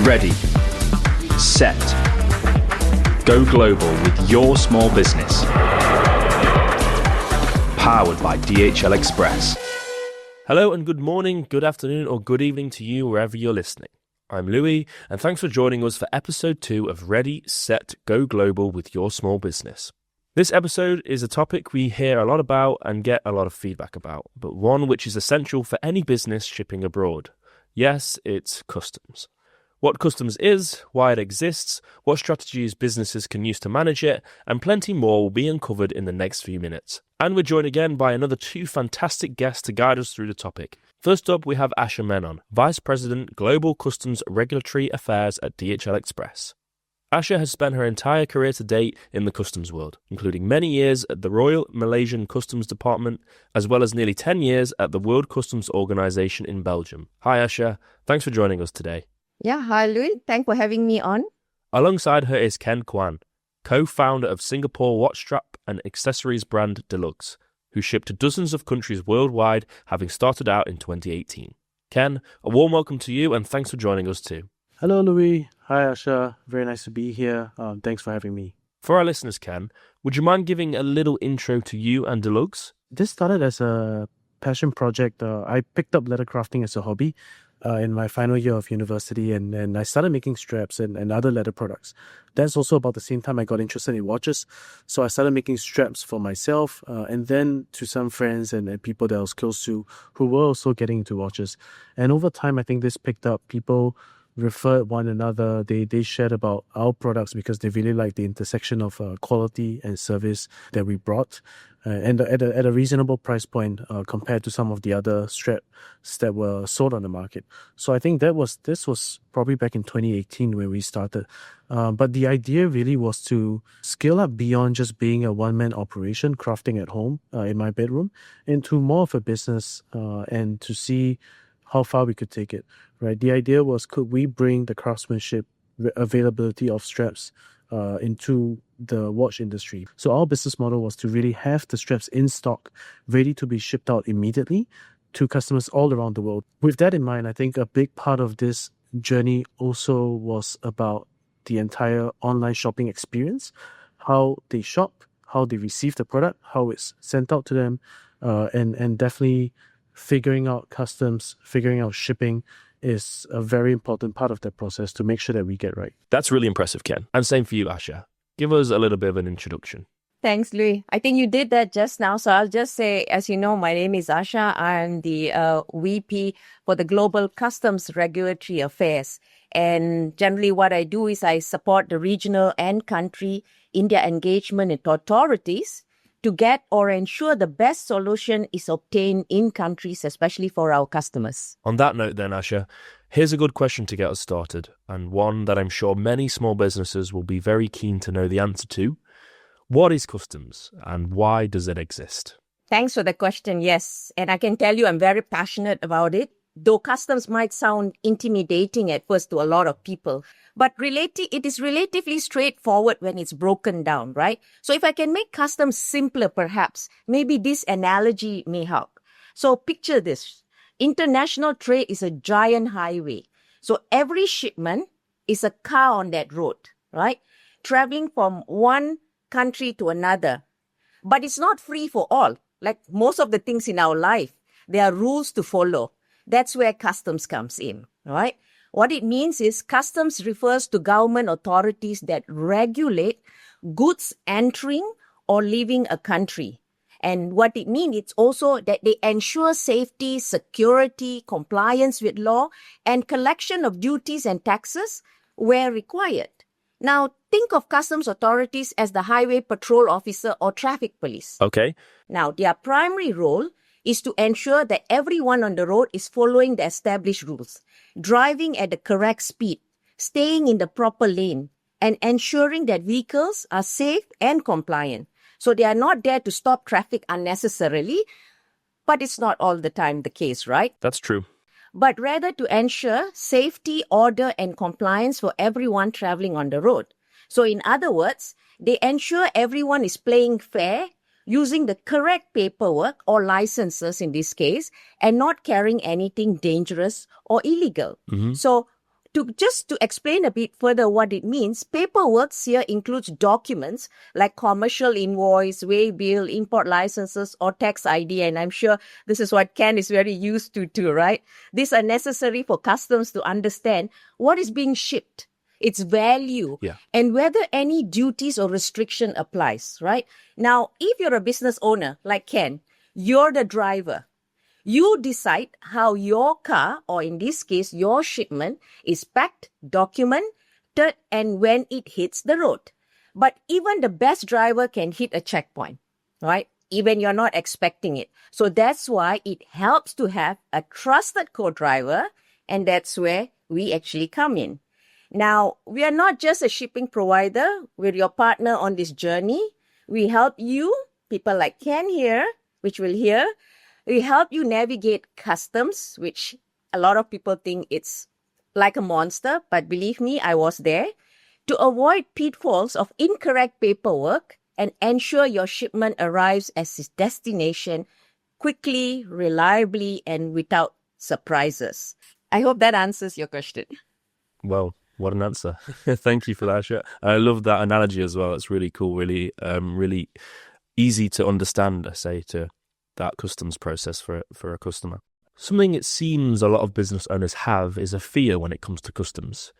Ready, set, go global with your small business. Powered by DHL Express. Hello and good morning, good afternoon or good evening to you wherever you're listening. I'm Louis and thanks for joining us for episode 2 of Ready, Set, Go Global with your small business. This episode is a topic we hear a lot about and get a lot of feedback about, but one which is essential for any business shipping abroad. Yes, it's customs. What customs is, why it exists, what strategies businesses can use to manage it, and plenty more will be uncovered in the next few minutes. And we're joined again by another 2 fantastic guests to guide us through the topic. First up, we have Asha Menon, Vice President, Global Customs Regulatory Affairs at DHL Express. Asha has spent her entire career to date in the customs world, including many years at the Royal Malaysian Customs Department, as well as nearly 10 years at the World Customs Organization in Belgium. Hi Asha, thanks for joining us today. Yeah, hi Louis. Thanks for having me on. Alongside her is Kenneth Kuan, co-founder of Singapore watch strap and accessories brand Delugs, who shipped to dozens of countries worldwide, having started out in 2018. Ken, a warm welcome to you and thanks for joining us too. Hello, Louis. Hi, Asha. Very nice to be here. Thanks for having me. For our listeners, Ken, would you mind giving a little intro to you and Delugs? This started as a passion project. I picked up leather crafting as a hobby in my final year of university, and I started making straps and other leather products. That's also about the same time I got interested in watches. So I started making straps for myself and then to some friends and people that I was close to who were also getting into watches. And over time, I think this picked up. People referred one another. They shared about our products because they really liked the intersection of quality and service that we brought, and at a reasonable price point compared to some of the other straps that were sold on the market. So I think this was probably back in 2018 when we started. But the idea really was to scale up beyond just being a one-man operation, crafting at home in my bedroom, into more of a business and to see how far we could take it, right? The idea was, could we bring the craftsmanship availability of straps into the watch industry? So our business model was to really have the straps in stock, ready to be shipped out immediately to customers all around the world. With that in mind, I think a big part of this journey also was about the entire online shopping experience, how they shop, how they receive the product, how it's sent out to them, and definitely figuring out customs, figuring out shipping is a very important part of that process to make sure that we get right. That's really impressive, Ken. And same for you, Asha. Give us a little bit of an introduction. Thanks, Louis. I think you did that just now. So I'll just say, as you know, my name is Asha. I'm the VP for the Global Customs Regulatory Affairs. And generally what I do is I support the regional and country India engagement with authorities to get or ensure the best solution is obtained in countries, especially for our customers. On that note then, Asha, here's a good question to get us started, and one that I'm sure many small businesses will be very keen to know the answer to. What is customs and why does it exist? Thanks for the question, yes. And I can tell you I'm very passionate about it. Though customs might sound intimidating at first to a lot of people, but it is relatively straightforward when it's broken down, right? So if I can make customs simpler, perhaps, maybe this analogy may help. So picture this. International trade is a giant highway. So every shipment is a car on that road, right? Traveling from one country to another. But it's not free for all. Like most of the things in our life, there are rules to follow. That's where customs comes in, right? What it means is customs refers to government authorities that regulate goods entering or leaving a country. And what it means, it's also that they ensure safety, security, compliance with law, and collection of duties and taxes where required. Now, think of customs authorities as the highway patrol officer or traffic police. Okay. Now, their primary role is to ensure that everyone on the road is following the established rules, driving at the correct speed, staying in the proper lane, and ensuring that vehicles are safe and compliant. So they are not there to stop traffic unnecessarily, but it's not all the time the case, right? That's true. But rather to ensure safety, order, and compliance for everyone traveling on the road. So in other words, they ensure everyone is playing fair, using the correct paperwork or licenses in this case, and not carrying anything dangerous or illegal. Mm-hmm. So To explain a bit further what it means, paperwork here includes documents like commercial invoice, way bill, import licenses, or tax ID. And I'm sure this is what Ken is very used to too, right? These are necessary for customs to understand what is being shipped, its value, and whether any duties or restriction applies, right? Now, if you're a business owner like Ken, you're the driver. You decide how your car, or in this case, your shipment, is packed, documented, and when it hits the road. But even the best driver can hit a checkpoint, right? Even you're not expecting it. So that's why it helps to have a trusted co-driver, and that's where we actually come in. Now, we are not just a shipping provider. We're your partner on this journey. We help you, people like Ken here, which will hear. We help you navigate customs, which a lot of people think it's like a monster, but believe me, I was there, to avoid pitfalls of incorrect paperwork and ensure your shipment arrives at its destination quickly, reliably, and without surprises. I hope that answers your question. Well, what an answer. Thank you for that, Asha. I love that analogy as well. It's really cool, really easy to understand, I say, to that customs process for a customer. Something it seems a lot of business owners have is a fear when it comes to customs.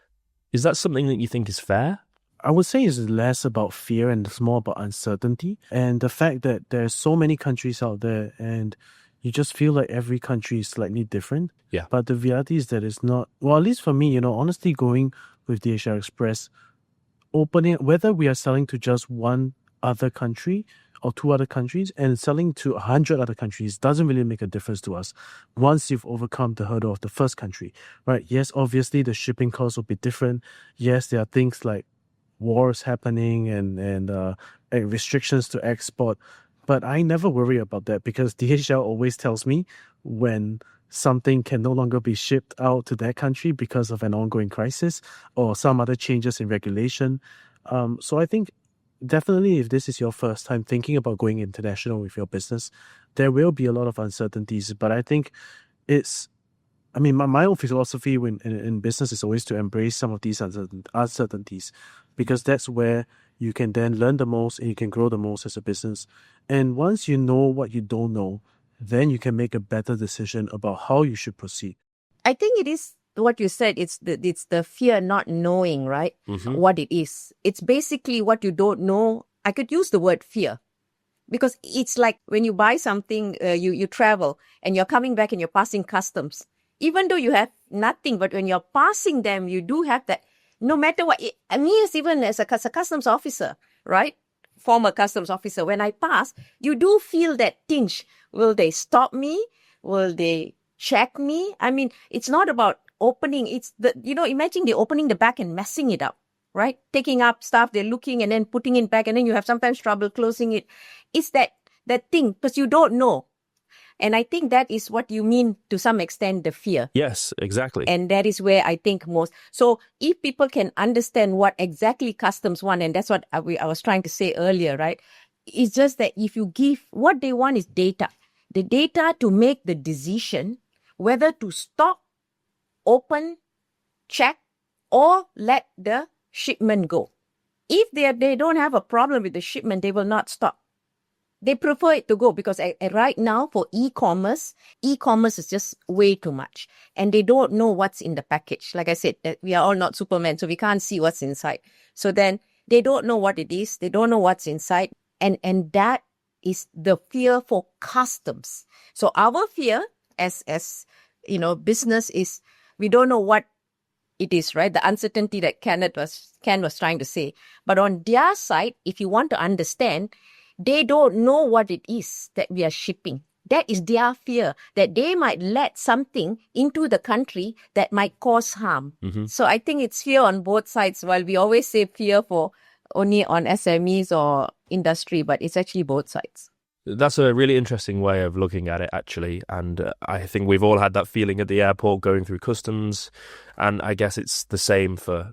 Is that something that you think is fair? I would say it's less about fear and it's more about uncertainty and the fact that there's so many countries out there and you just feel like every country is slightly different. Yeah. But the reality is that it's not, well, at least for me, honestly going with DHL Express, opening, whether we are selling to just one other country or two other countries and selling to 100 other countries doesn't really make a difference to us once you've overcome the hurdle of the first country, right? Yes, obviously the shipping costs will be different. Yes, there are things like wars happening and restrictions to export, but I never worry about that because DHL always tells me when something can no longer be shipped out to that country because of an ongoing crisis or some other changes in regulation. So I think definitely if this is your first time thinking about going international with your business, there will be a lot of uncertainties. But I think my own philosophy in business is always to embrace some of these uncertainties because that's where you can then learn the most and you can grow the most as a business. And once you know what you don't know, then you can make a better decision about how you should proceed. I think it is what you said. It's the fear not knowing, right? Mm-hmm. What it is. It's basically what you don't know. I could use the word fear because it's like when you buy something, you travel and you're coming back and you're passing customs. Even though you have nothing, but when you're passing them, you do have that. No matter what, even as a customs officer, right? Former customs officer, when I pass, you do feel that tinge. Will they stop me? Will they check me? I mean, it's not about opening. It's imagine they're opening the bag and messing it up, right? Taking up stuff, they're looking and then putting it back and then you have sometimes trouble closing it. It's that thing because you don't know. And I think that is what you mean to some extent, the fear. Yes, exactly. And that is where I think most. So if people can understand what exactly customs want, and that's what I was trying to say earlier, right? It's just that if you give, what they want is data. The data to make the decision whether to stop, open, check, or let the shipment go. If they don't have a problem with the shipment, they will not stop. They prefer it to go because right now for e-commerce is just way too much. And they don't know what's in the package. Like I said, we are all not Superman, so we can't see what's inside. So then they don't know what it is. They don't know what's inside. And that is the fear for customs. So our fear as business is we don't know what it is, right? The uncertainty that Ken was trying to say. But on their side, if you want to understand, they don't know what it is that we are shipping. That is their fear, that they might let something into the country that might cause harm. Mm-hmm. So I think it's fear on both sides. While we always say fear for only on SMEs or industry, but it's actually both sides. That's a really interesting way of looking at it, actually. And I think we've all had that feeling at the airport going through customs. And I guess it's the same for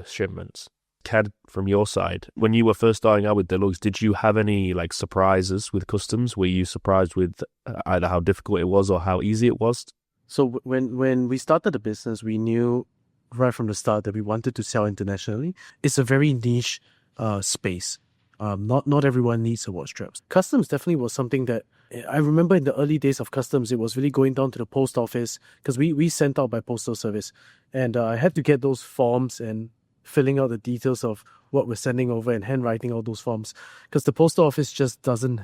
shipments. Ken, from your side, when you were first starting out with Delugs, did you have any surprises with customs? Were you surprised with either how difficult it was or how easy it was? So when we started the business, we knew right from the start that we wanted to sell internationally. It's a very niche space. Not everyone needs a watch straps. Customs definitely was something that I remember in the early days of customs, it was really going down to the post office because we sent out by postal service, and I had to get those forms and filling out the details of what we're sending over and handwriting all those forms because the postal office just doesn't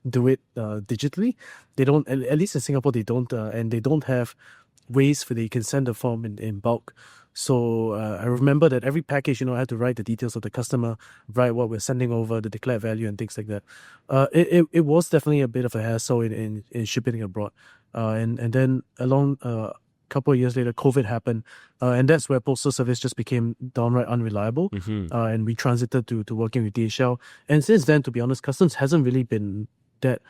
do it digitally. They don't, at least in Singapore, they don't, and they don't have ways for they can send the form in bulk. So I remember that every package, I had to write the details of the customer, write what we're sending over, the declared value and things like that. It was definitely a bit of a hassle in shipping abroad. And then along a couple of years later, COVID happened. And that's where postal service just became downright unreliable. And we transited to working with DHL. And since then, to be honest, customs hasn't really been that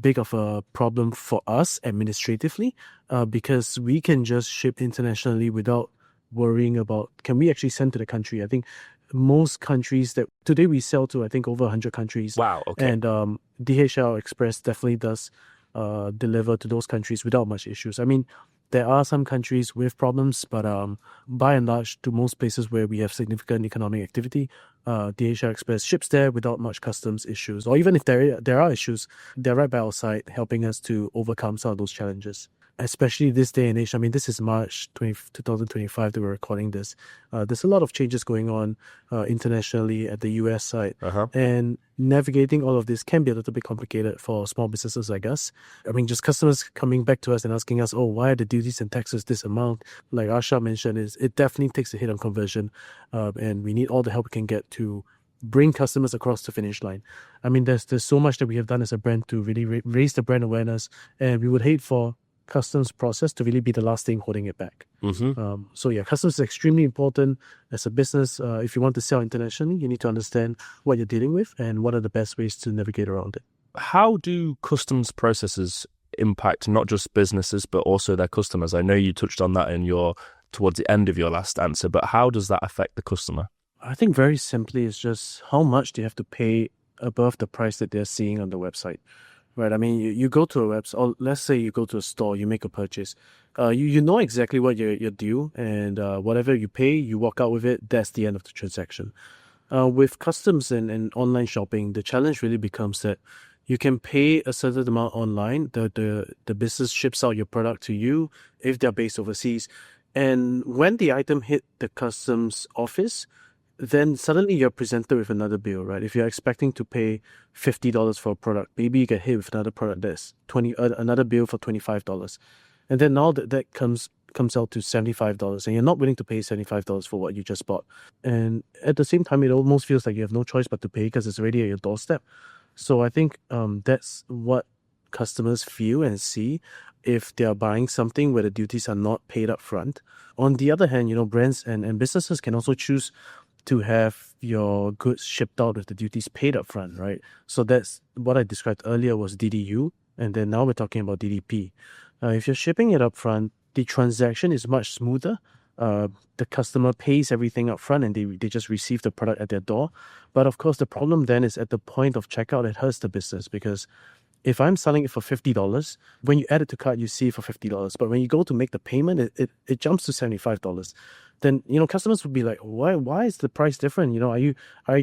big of a problem for us administratively because we can just ship internationally without worrying about can we actually send to the country. I think most countries that today we sell to, I think over 100 countries. Wow, okay. And DHL Express definitely does deliver to those countries without much issues. I mean, there are some countries with problems, but by and large, to most places where we have significant economic activity, DHL Express ships there without much customs issues. Or even if there are issues, they're right by our side, helping us to overcome some of those challenges. Especially this day and age. I mean, this is March 2025 that we're recording this. There's a lot of changes going on internationally at the US side. And navigating all of this can be a little bit complicated for small businesses like us. I mean, just customers coming back to us and asking us, oh, why are the duties and taxes this amount? Like Asha mentioned, it definitely takes a hit on conversion. And we need all the help we can get to bring customers across the finish line. I mean, there's so much that we have done as a brand to really raise the brand awareness. And we would hate for customs process to really be the last thing holding it back. So yeah, customs is extremely important as a business. If you want to sell internationally, you need to understand what you're dealing with and what are the best ways to navigate around it. How do customs processes impact not just businesses but also their customers? I know you touched on that towards the end of your last answer, but how does that affect the customer? I think very simply it's just how much they have to pay above the price that they're seeing on the website. Right, I mean, you go to a website, or let's say you go to a store, you make a purchase. You know exactly what you're due, and whatever you pay, you walk out with it. That's the end of the transaction. With customs and online shopping, the challenge really becomes that you can pay a certain amount online. The business ships out your product to you if they're based overseas, and when the item hit the customs office, then suddenly you're presented with another bill, right? If you're expecting to pay $50 for a product, maybe you get hit with another product that's another bill for $25. And then now that comes out to $75, and you're not willing to pay $75 for what you just bought. And at the same time, it almost feels like you have no choice but to pay because it's already at your doorstep. So I think that's what customers feel and see if they are buying something where the duties are not paid up front. On the other hand, brands and businesses can also choose to have your goods shipped out with the duties paid up front, right? So that's what I described earlier was DDU, and then now we're talking about DDP. If you're shipping it up front, the transaction is much smoother. The customer pays everything up front and they just receive the product at their door. But of course, the problem then is at the point of checkout, it hurts the business because if I'm selling it for $50, when you add it to cart, you see it for $50. But when you go to make the payment, it jumps to $75. Then, customers would be like, why is the price different? Are you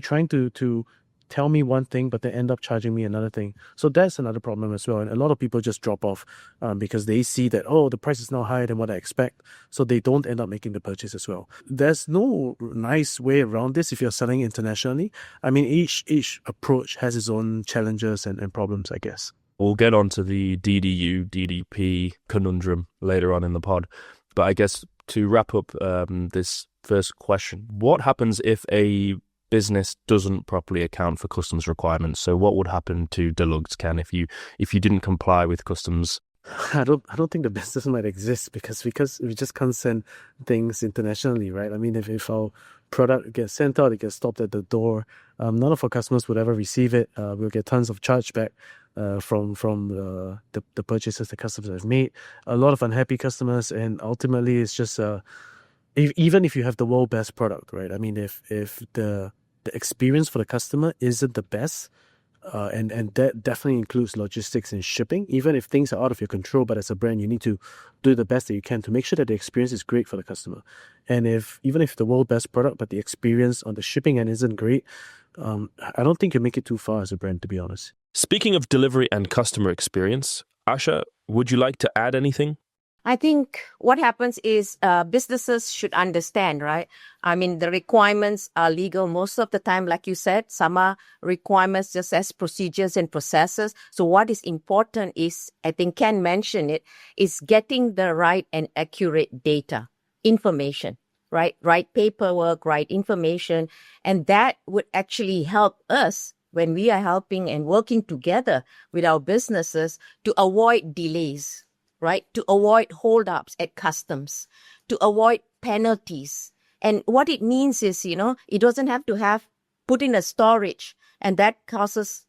trying to tell me one thing, but they end up charging me another thing? So that's another problem as well. And a lot of people just drop off because they see that, the price is now higher than what I expect. So they don't end up making the purchase as well. There's no nice way around this if you're selling internationally. I mean, each approach has its own challenges and problems, I guess. We'll get onto the DDU, DDP conundrum later on in the pod. But I guess to wrap up this first question, what happens if a business doesn't properly account for customs requirements? So what would happen to Delugs, Ken, if you didn't comply with customs? I don't think the business might exist because we just can't send things internationally, right? I mean, if our product gets sent out, it gets stopped at the door. None of our customers would ever receive it. We'll get tons of chargeback from the purchases the customers have made. A lot of unhappy customers, and ultimately, it's just even if you have the world best product, right? I mean, if the experience for the customer isn't the best, And that definitely includes logistics and shipping. Even if things are out of your control, but as a brand, you need to do the best that you can to make sure that the experience is great for the customer. And even if the world best product, but the experience on the shipping end isn't great, I don't think you make it too far as a brand, to be honest. Speaking of delivery and customer experience, Asha, would you like to add anything? I think what happens is businesses should understand, right? I mean, the requirements are legal most of the time, like you said. Some are requirements just as procedures and processes. So what is important is, I think Ken mentioned it, is getting the right and accurate data, information, right? Right paperwork, right information. And that would actually help us when we are helping and working together with our businesses to avoid delays, right? To avoid holdups at customs, to avoid penalties. And what it means is, it doesn't have to have put in a storage, and that causes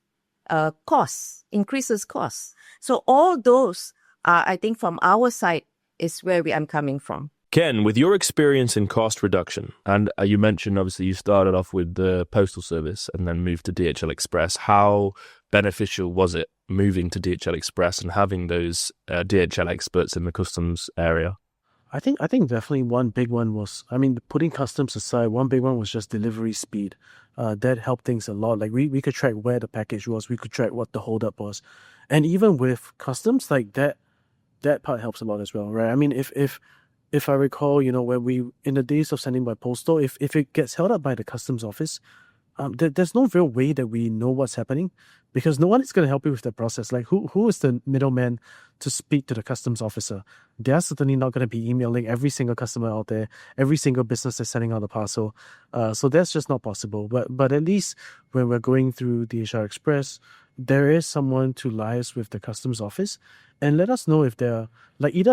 costs, increases costs. So all those, I think from our side is where I'm coming from. Ken, with your experience in cost reduction, and you mentioned obviously you started off with the Postal Service and then moved to DHL Express, how beneficial was it moving to DHL Express and having those DHL experts in the customs area? I think definitely one big one was, putting customs aside, one big one was just delivery speed. That helped things a lot. Like we could track where the package was, we could track what the holdup was. And even with customs, like that part helps a lot as well, right? I mean, if I recall, when we, in the days of sending by postal, if it gets held up by the customs office, there's no real way that we know what's happening, because no one is going to help you with the process. Like who is the middleman to speak to the customs officer? They're certainly not going to be emailing every single customer out there, every single business that's sending out a parcel. So that's just not possible. But at least when we're going through DHL Express, there is someone to liaise with the customs office and let us know if either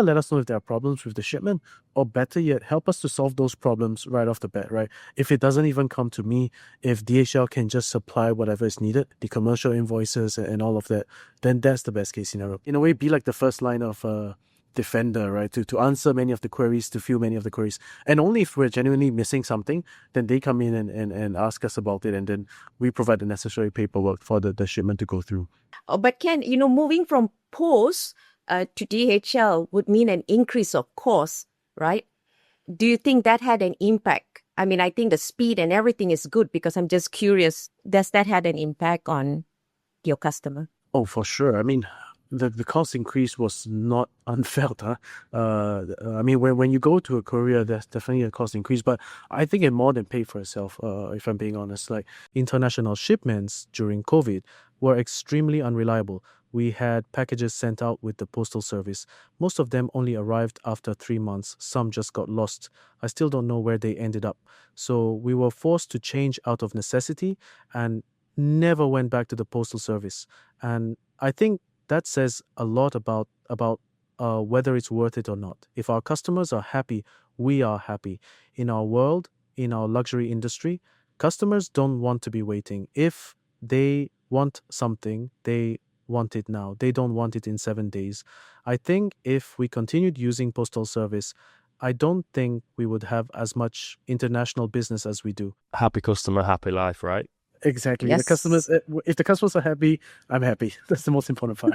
let us know if there are problems with the shipment, or better yet, help us to solve those problems right off the bat, right? If it doesn't even come to me, if DHL can just supply whatever is needed, the commercial invoices and all of that, then that's the best case scenario. In a way, be like the first line of defender, right? To answer many of the queries, to fill many of the queries. And only if we're genuinely missing something, then they come in and ask us about it, and then we provide the necessary paperwork for the shipment to go through. But Ken, moving from post to DHL would mean an increase of cost, right? Do you think that had an impact? I mean, I think the speed and everything is good, because I'm just curious, does that had an impact on your customer? Oh, for sure. I mean, the cost increase was not unfelt. When you go to a courier, there's definitely a cost increase, but I think it more than paid for itself, if I'm being honest. Like, international shipments during COVID were extremely unreliable. We had packages sent out with the postal service. Most of them only arrived after 3 months. Some just got lost. I still don't know where they ended up. So we were forced to change out of necessity and never went back to the postal service. And I think that says a lot about whether it's worth it or not. If our customers are happy, we are happy. In our world, in our luxury industry, customers don't want to be waiting. If they want something, they want it now. They don't want it in 7 days. I think if we continued using postal service, I don't think we would have as much international business as we do. Happy customer, happy life, right? Exactly. Yes. The customers, if the customers are happy, I'm happy. That's the most important part.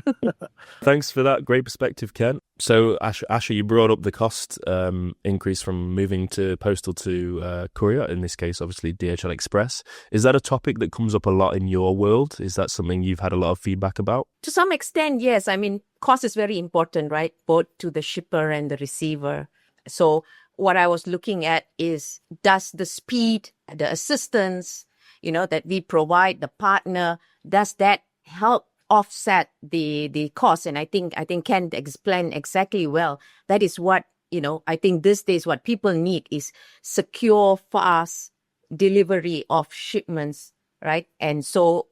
Thanks for that great perspective, Ken. So, Asha, you brought up the cost increase from moving to postal to courier, in this case, obviously DHL Express. Is that a topic that comes up a lot in your world? Is that something you've had a lot of feedback about? To some extent, yes. I mean, cost is very important, right? Both to the shipper and the receiver. So what I was looking at is, does the speed, the assistance, that we provide the partner, does that help offset the cost? And I think Ken explained exactly well. That is what, I think these days what people need is secure, fast delivery of shipments, right? And so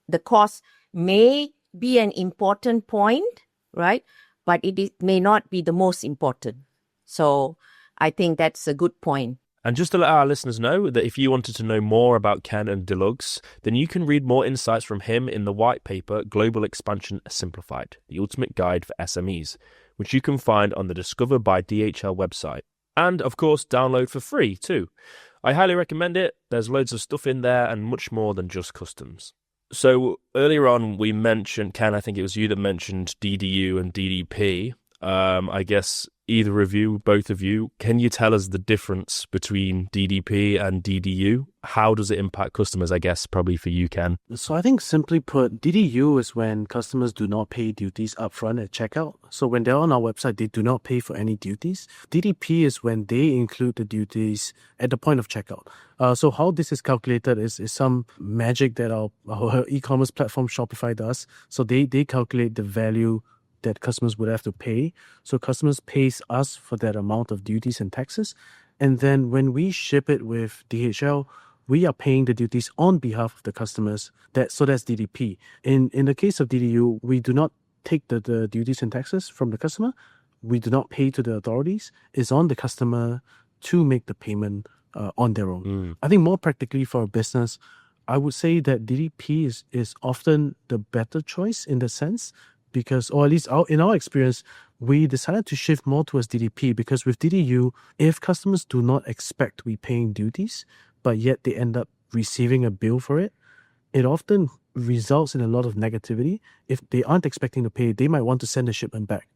the cost may be an important point, right? But it may not be the most important. So I think that's a good point. And just to let our listeners know that if you wanted to know more about Ken and Delugs, then you can read more insights from him in the white paper, Global Expansion Simplified, the ultimate guide for SMEs, which you can find on the Discover by DHL website. And, of course, download for free, too. I highly recommend it. There's loads of stuff in there and much more than just customs. So earlier on, we mentioned, Ken, I think it was you that mentioned DDU and DDP. I guess either of you, both of you, can you tell us the difference between DDP and DDU? How does it impact customers, I guess, probably for you, Ken? So I think simply put, DDU is when customers do not pay duties upfront at checkout. So when they're on our website, they do not pay for any duties. DDP is when they include the duties at the point of checkout. So how this is calculated is some magic that our e-commerce platform Shopify does. So they calculate the value that customers would have to pay. So customers pays us for that amount of duties and taxes. And then when we ship it with DHL, we are paying the duties on behalf of the customers. So that's DDP. In the case of DDU, we do not take the duties and taxes from the customer. We do not pay to the authorities. It's on the customer to make the payment on their own. I think more practically for a business, I would say that DDP is often the better choice in the sense because, or at least in our experience, we decided to shift more towards DDP because with DDU, if customers do not expect we paying duties, but yet they end up receiving a bill for it, it often results in a lot of negativity. If they aren't expecting to pay, they might want to send the shipment back.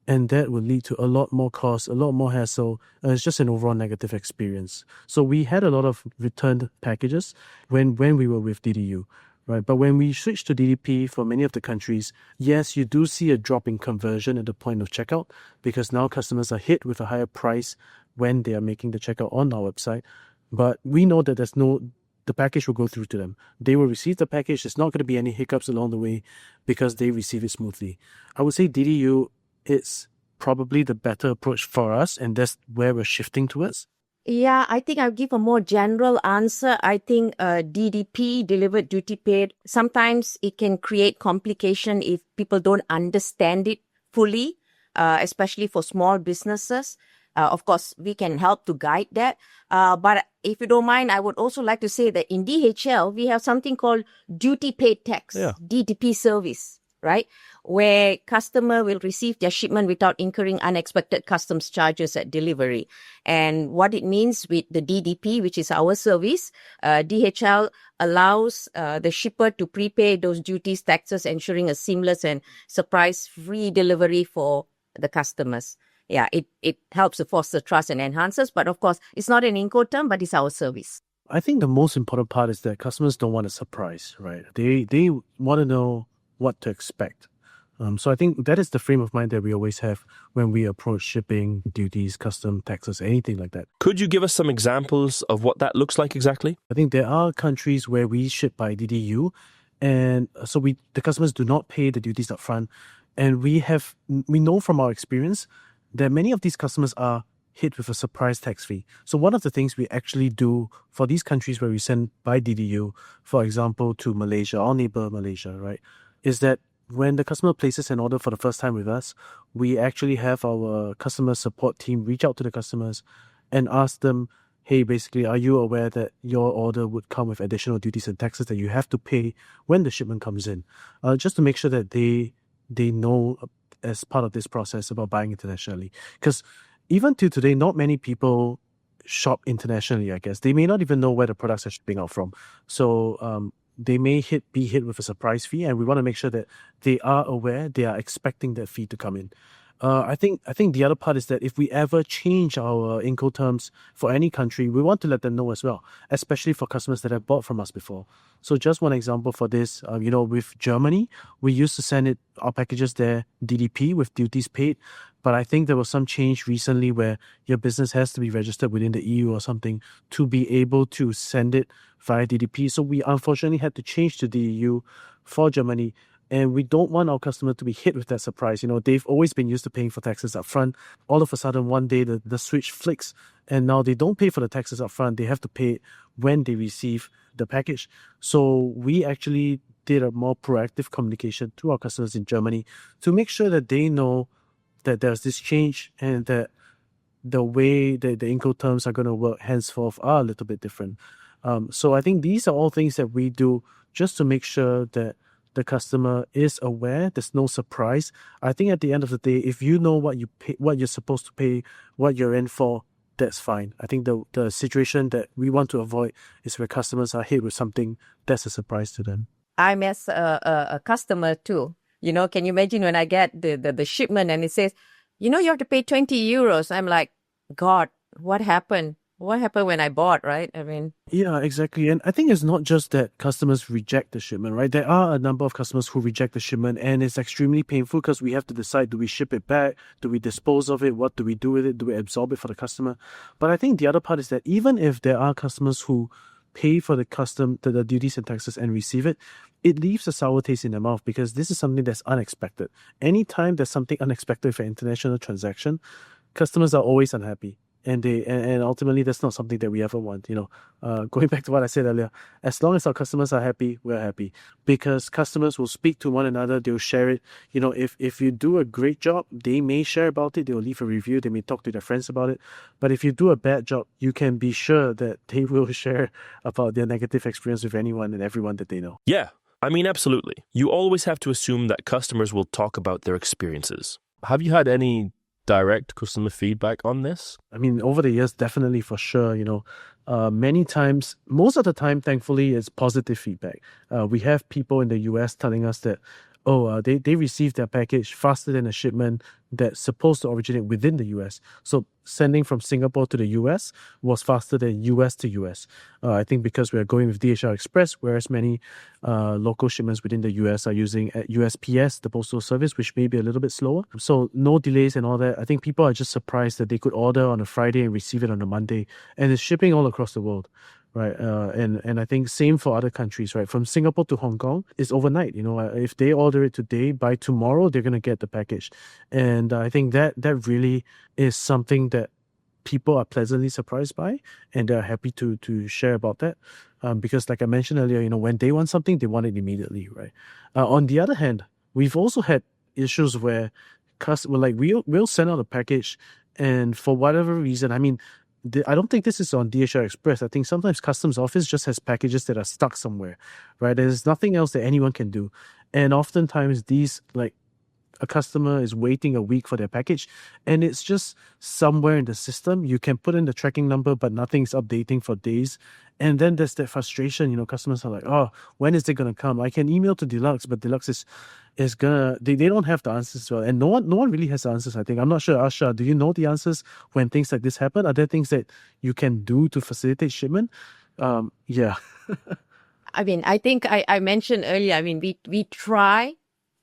And that will lead to a lot more cost, a lot more hassle. It's just an overall negative experience. So we had a lot of returned packages when we were with DDU. Right, but when we switch to DDP for many of the countries, yes, you do see a drop in conversion at the point of checkout because now customers are hit with a higher price when they are making the checkout on our website. But we know that the package will go through to them. They will receive the package. There's not going to be any hiccups along the way because they receive it smoothly. I would say DDU is probably the better approach for us, and that's where we're shifting towards. Yeah, I think I'll give a more general answer. I think DDP, delivered duty paid, sometimes it can create complication if people don't understand it fully, especially for small businesses. Of course, we can help to guide that. But if you don't mind, I would also like to say that in DHL, we have something called duty paid tax, DDP service, right? Where customer will receive their shipment without incurring unexpected customs charges at delivery. And what it means with the DDP, which is our service, DHL allows the shipper to prepay those duties, taxes, ensuring a seamless and surprise-free delivery for the customers. Yeah, it helps to foster trust and enhances, but of course, it's not an Incoterm, but it's our service. I think the most important part is that customers don't want a surprise, right? They want to know what to expect. So I think that is the frame of mind that we always have when we approach shipping, duties, custom, taxes, anything like that. Could you give us some examples of what that looks like exactly? I think there are countries where we ship by DDU, and so the customers do not pay the duties up front. And we know from our experience that many of these customers are hit with a surprise tax fee. So one of the things we actually do for these countries where we send by DDU, for example, to Malaysia, our neighbor Malaysia, right, is that when the customer places an order for the first time with us, we actually have our customer support team reach out to the customers and ask them, hey, basically, are you aware that your order would come with additional duties and taxes that you have to pay when the shipment comes in? Just to make sure that they know as part of this process about buying internationally. Because even to today, not many people shop internationally, I guess. They may not even know where the products are shipping out from. So they may be hit with a surprise fee, and we want to make sure that they are aware, they are expecting that fee to come in. I think the other part is that if we ever change our Incoterms for any country, we want to let them know as well, especially for customers that have bought from us before. So just one example for this, with Germany, we used to send our packages there DDP with duties paid, but I think there was some change recently where your business has to be registered within the EU or something to be able to send it via DDP. So we unfortunately had to change to the EU for Germany. And we don't want our customer to be hit with that surprise. They've always been used to paying for taxes up front. All of a sudden, one day, the switch flicks, and now they don't pay for the taxes up front. They have to pay it when they receive the package. So we actually did a more proactive communication to our customers in Germany to make sure that they know that there's this change and that the way that the Incoterms are going to work henceforth are a little bit different. So I think these are all things that we do just to make sure that the customer is aware. There's no surprise. I think at the end of the day, if you know what you pay, what you're supposed to pay, what you're in for, that's fine. I think the situation that we want to avoid is where customers are hit with something that's a surprise to them. I'm as a customer too. Can you imagine when I get the shipment and it says, you have to pay 20 euros. I'm like, God, what happened? What happened when I bought, right? I mean, Yeah, exactly. And I think it's not just that customers reject the shipment, right? There are a number of customers who reject the shipment, and it's extremely painful because we have to decide, do we ship it back? Do we dispose of it? What do we do with it? Do we absorb it for the customer? But I think the other part is that even if there are customers who pay for the duties and taxes and receive it, it leaves a sour taste in their mouth because this is something that's unexpected. Anytime there's something unexpected for an international transaction, customers are always unhappy. And ultimately, that's not something that we ever want. Going back to what I said earlier, as long as our customers are happy, we're happy, because customers will speak to one another. They'll share it. If you do a great job, they may share about it. They'll leave a review. They may talk to their friends about it. But if you do a bad job, you can be sure that they will share about their negative experience with anyone and everyone that they know. Yeah, I mean, absolutely. You always have to assume that customers will talk about their experiences. Have you had any direct customer feedback on this? I mean, over the years, definitely for sure, many times, most of the time, thankfully, it's positive feedback. We have people in the US telling us that, they received their package faster than a shipment that's supposed to originate within the US. So sending from Singapore to the US was faster than US to US. I think because we're going with DHL Express, whereas many local shipments within the US are using USPS, the postal service, which may be a little bit slower. So no delays and all that. I think people are just surprised that they could order on a Friday and receive it on a Monday. And it's shipping all across the world. Right. And I think same for other countries, right? From Singapore to Hong Kong, it's overnight. If they order it today, by tomorrow, they're going to get the package. And I think that really is something that people are pleasantly surprised by, and they're happy to share about that. Because like I mentioned earlier, when they want something, they want it immediately, right? On the other hand, we've also had issues where we'll send out a package, and for whatever reason, I mean, I don't think this is on DHL Express. I think sometimes customs office just has packages that are stuck somewhere, right? There's nothing else that anyone can do. And oftentimes a customer is waiting a week for their package and it's just somewhere in the system. You can put in the tracking number, but nothing's updating for days. And then there's that frustration, customers are like, oh, when is it going to come? I can email to Delugs, but Delugs is gonna, they don't have the answers as well. And no one really has the answers, I think. I'm not sure, Asha, do you know the answers when things like this happen? Are there things that you can do to facilitate shipment? Yeah. I mean, I think I mentioned earlier, I mean, we try,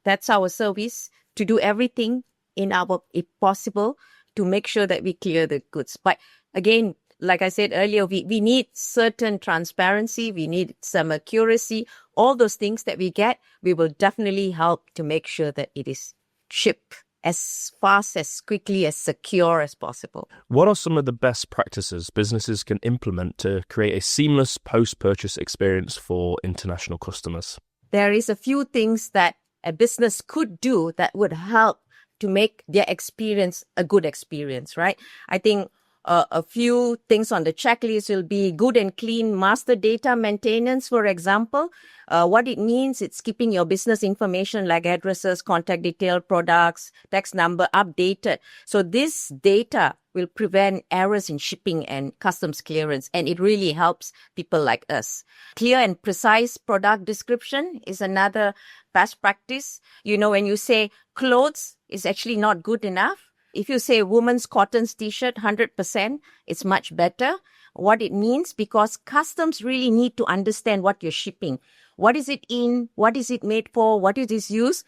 that's our service, to do everything if possible, to make sure that we clear the goods. But again, like I said earlier, we need certain transparency, we need some accuracy. All those things that we get, we will definitely help to make sure that it is shipped as fast, as quickly, as secure as possible. What are some of the best practices businesses can implement to create a seamless post-purchase experience for international customers? There is a few things that a business could do that would help to make their experience a good experience, right? I think a few things on the checklist will be good and clean master data maintenance, for example. What it means, it's keeping your business information like addresses, contact detail, products, tax number updated. So this data will prevent errors in shipping and customs clearance, and it really helps people like us. Clear and precise product description is another best practice. When you say clothes is actually not good enough, if you say woman's cotton t-shirt 100%, it's much better. What it means, because customs really need to understand what you're shipping. What is it in? What is it made for? What is this used?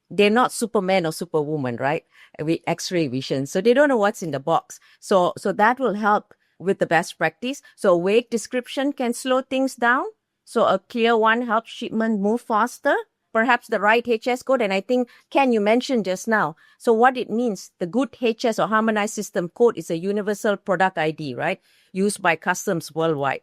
They're not Superman or Superwoman, right? With X-ray vision. So they don't know what's in the box. So that will help with the best practice. So a vague description can slow things down. So a clear one helps shipment move faster. Perhaps the right HS code. And I think, Ken, you mentioned just now. So what it means, the good HS or harmonized system code is a universal product ID, right? Used by customs worldwide.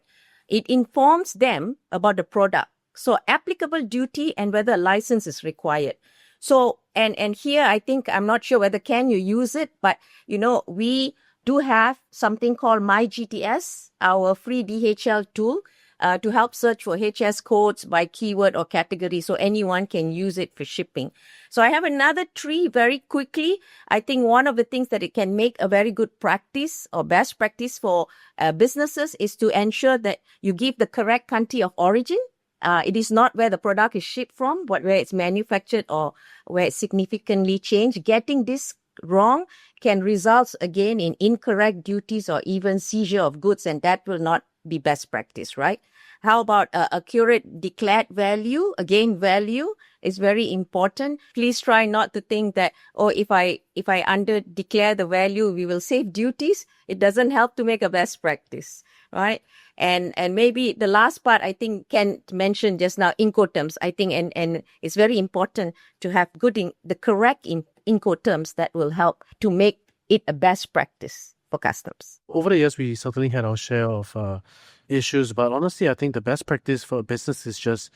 It informs them about the product. So applicable duty and whether a license is required. So, and here I think, I'm not sure whether Ken, you use it, but we do have something called MyGTS, our free DHL tool. To help search for HS codes by keyword or category, so anyone can use it for shipping. So I have another tree very quickly. I think one of the things that it can make a very good practice or best practice for businesses is to ensure that you give the correct country of origin. It is not where the product is shipped from, but where it's manufactured or where it's significantly changed. Getting this wrong can result again in incorrect duties or even seizure of goods, and that will not be best practice, right? How about accurate declared value? Again, value is very important. Please try not to think that, if I under declare the value, we will save duties. It doesn't help to make a best practice, right? And maybe the last part, I think Ken mentioned just now, Incoterms. I think, and it's very important to have the correct Incoterms that will help to make it a best practice for customs. Over the years, we certainly had our share of issues, but honestly, I think the best practice for a business is just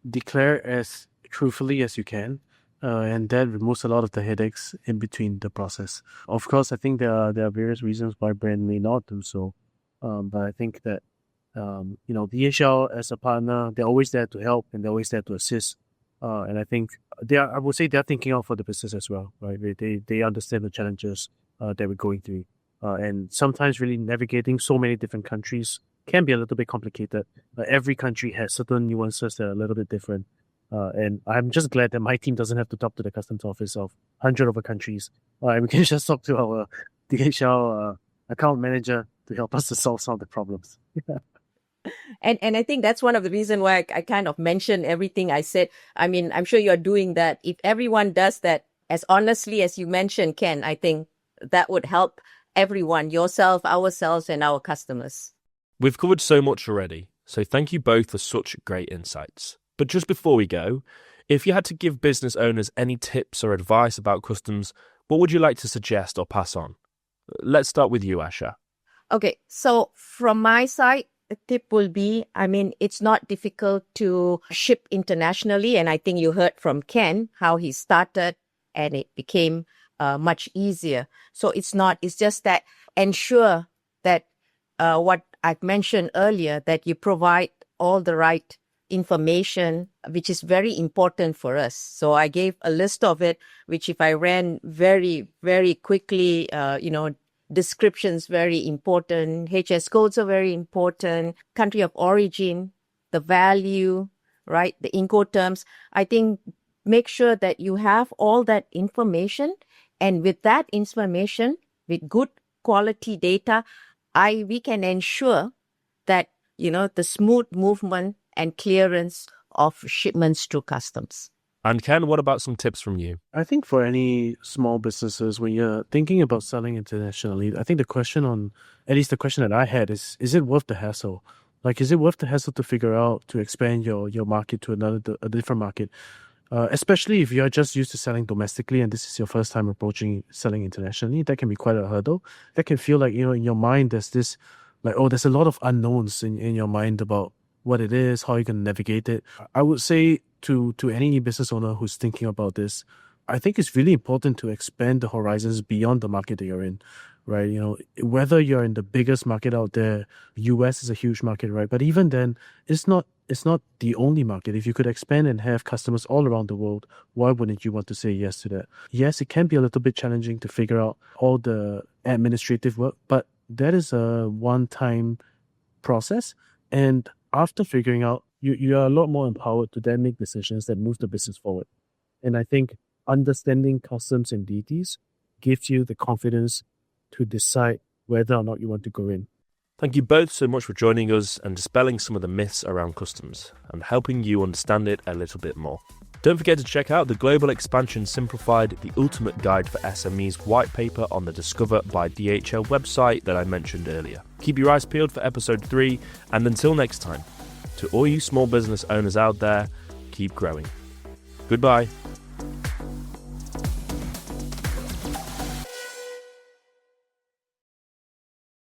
declare as truthfully as you can, and that removes a lot of the headaches in between the process. Of course, I think there are various reasons why brand may not do so, but I think that DHL as a partner, they're always there to help and they're always there to assist. And I think I would say they're thinking out for the business as well, right? They understand the challenges that we're going through. And sometimes really navigating so many different countries can be a little bit complicated. Every country has certain nuances that are a little bit different. And I'm just glad that my team doesn't have to talk to the customs office of 100 other countries. And we can just talk to our DHL account manager to help us to solve some of the problems. And I think that's one of the reasons why I kind of mentioned everything I said. I mean, I'm sure you're doing that. If everyone does that as honestly as you mentioned, Ken, I think that would help everyone, yourself, ourselves, and our customers. We've covered so much already, so thank you both for such great insights. But just before we go, if you had to give business owners any tips or advice about customs, what would you like to suggest or pass on? Let's start with you, Asha. Okay, so from my side, the tip will be, it's not difficult to ship internationally. And I think you heard from Ken how he started and it became much easier. So it's just that ensure that what I've mentioned earlier, that you provide all the right information, which is very important for us. So I gave a list of it, which if I ran very, very quickly, descriptions very important, HS codes are very important, country of origin, the value, right, the Incoterms. I think make sure that you have all that information, and with that information, with good quality data, we can ensure that the smooth movement and clearance of shipments through customs. And Ken, what about some tips from you? I think for any small businesses, when you're thinking about selling internationally, I think the question that I had is it worth the hassle? Like, is it worth the hassle to figure out, to expand your market to a different market? Especially if you're just used to selling domestically and this is your first time approaching selling internationally, that can be quite a hurdle. That can feel like, in your mind, there's this, there's a lot of unknowns in your mind about what it is, how you're going to navigate it. I would say to any business owner who's thinking about this, I think it's really important to expand the horizons beyond the market that you're in, right? Whether you're in the biggest market out there, US is a huge market, right? But even then, it's not the only market. If you could expand and have customers all around the world, why wouldn't you want to say yes to that? Yes, it can be a little bit challenging to figure out all the administrative work, but that is a one-time process. And after figuring out, you are a lot more empowered to then make decisions that move the business forward. And I think understanding customs and duties gives you the confidence to decide whether or not you want to go in. Thank you both so much for joining us and dispelling some of the myths around customs and helping you understand it a little bit more. Don't forget to check out the Global Expansion Simplified, the Ultimate Guide for SMEs white paper on the Discover by DHL website that I mentioned earlier. Keep your eyes peeled for episode 3, and until next time, to all you small business owners out there, keep growing. Goodbye.